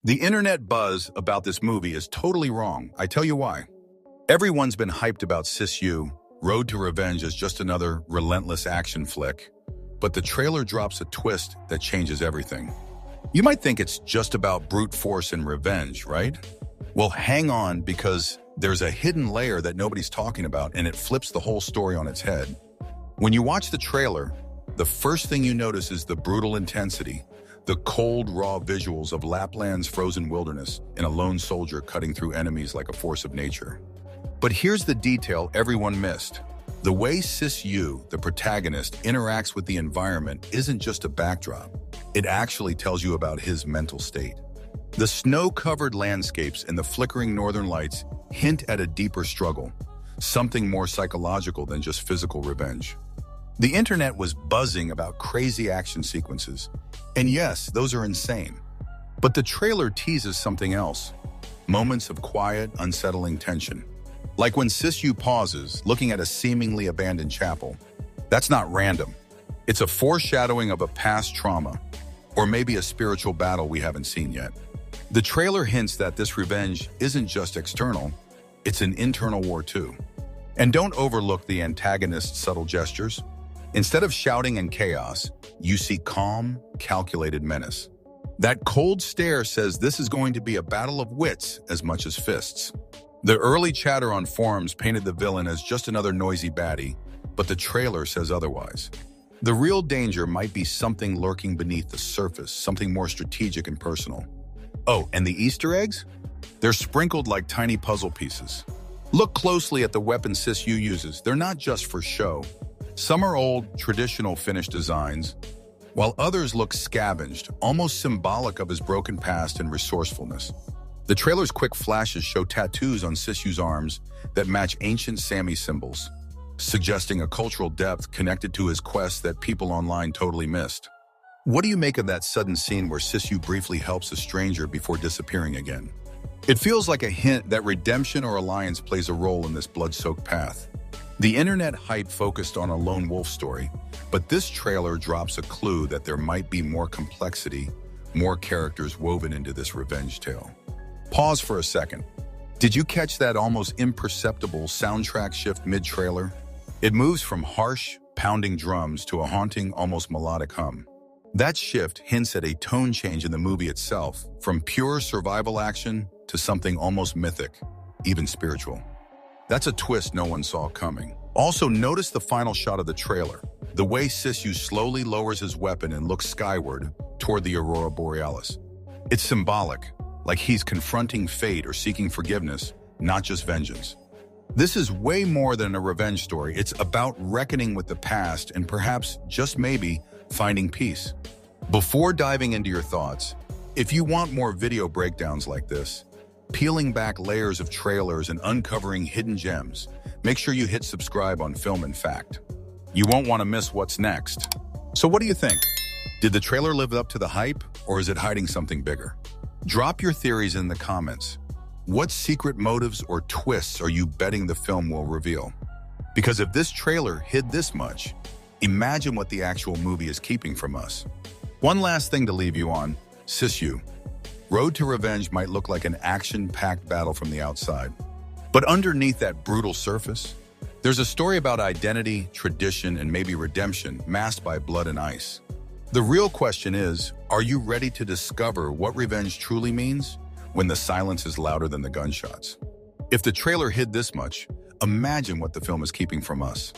The internet buzz about this movie is totally wrong. I tell you why. Everyone's been hyped about SISU, Road to Revenge as just another relentless action flick, but the trailer drops a twist that changes everything. You might think it's just about brute force and revenge, right? Well, hang on, because there's a hidden layer that nobody's talking about, and it flips the whole story on its head. When you watch the trailer, the first thing you notice is the brutal intensity, the cold, raw visuals of Lapland's frozen wilderness and a lone soldier cutting through enemies like a force of nature. But here's the detail everyone missed. The way SISU, the protagonist, interacts with the environment isn't just a backdrop. It actually tells you about his mental state. The snow-covered landscapes and the flickering northern lights hint at a deeper struggle, something more psychological than just physical revenge. The internet was buzzing about crazy action sequences. And yes, those are insane. But the trailer teases something else. Moments of quiet, unsettling tension. Like when SISU pauses, looking at a seemingly abandoned chapel. That's not random. It's a foreshadowing of a past trauma, or maybe a spiritual battle we haven't seen yet. The trailer hints that this revenge isn't just external, it's an internal war too. And don't overlook the antagonist's subtle gestures. Instead of shouting and chaos, you see calm, calculated menace. That cold stare says this is going to be a battle of wits as much as fists. The early chatter on forums painted the villain as just another noisy baddie, but the trailer says otherwise. The real danger might be something lurking beneath the surface, something more strategic and personal. Oh, and the Easter eggs? They're sprinkled like tiny puzzle pieces. Look closely at the weapons SISU uses. They're not just for show. Some are old, traditional Finnish designs, while others look scavenged, almost symbolic of his broken past and resourcefulness. The trailer's quick flashes show tattoos on SISU's arms that match ancient Sami symbols, suggesting a cultural depth connected to his quest that people online totally missed. What do you make of that sudden scene where SISU briefly helps a stranger before disappearing again? It feels like a hint that redemption or alliance plays a role in this blood-soaked path. The internet hype focused on a lone wolf story, but this trailer drops a clue that there might be more complexity, more characters woven into this revenge tale. Pause for a second. Did you catch that almost imperceptible soundtrack shift mid-trailer? It moves from harsh, pounding drums to a haunting, almost melodic hum. That shift hints at a tone change in the movie itself, from pure survival action to something almost mythic, even spiritual. That's a twist no one saw coming. Also, notice the final shot of the trailer. The way SISU slowly lowers his weapon and looks skyward toward the Aurora Borealis. It's symbolic, like he's confronting fate or seeking forgiveness, not just vengeance. This is way more than a revenge story. It's about reckoning with the past and perhaps, just maybe, finding peace. Before diving into your thoughts, if you want more video breakdowns like this, peeling back layers of trailers and uncovering hidden gems, make sure you hit subscribe on Film and Fact. You won't want to miss what's next. So what do you think? Did the trailer live up to the hype, or is it hiding something bigger? Drop your theories in the comments. What secret motives or twists are you betting the film will reveal? Because if this trailer hid this much, imagine what the actual movie is keeping from us. One last thing to leave you on, SISU. Road to Revenge might look like an action-packed battle from the outside. But underneath that brutal surface, there's a story about identity, tradition, and maybe redemption masked by blood and ice. The real question is, are you ready to discover what revenge truly means when the silence is louder than the gunshots? If the trailer hid this much, imagine what the film is keeping from us.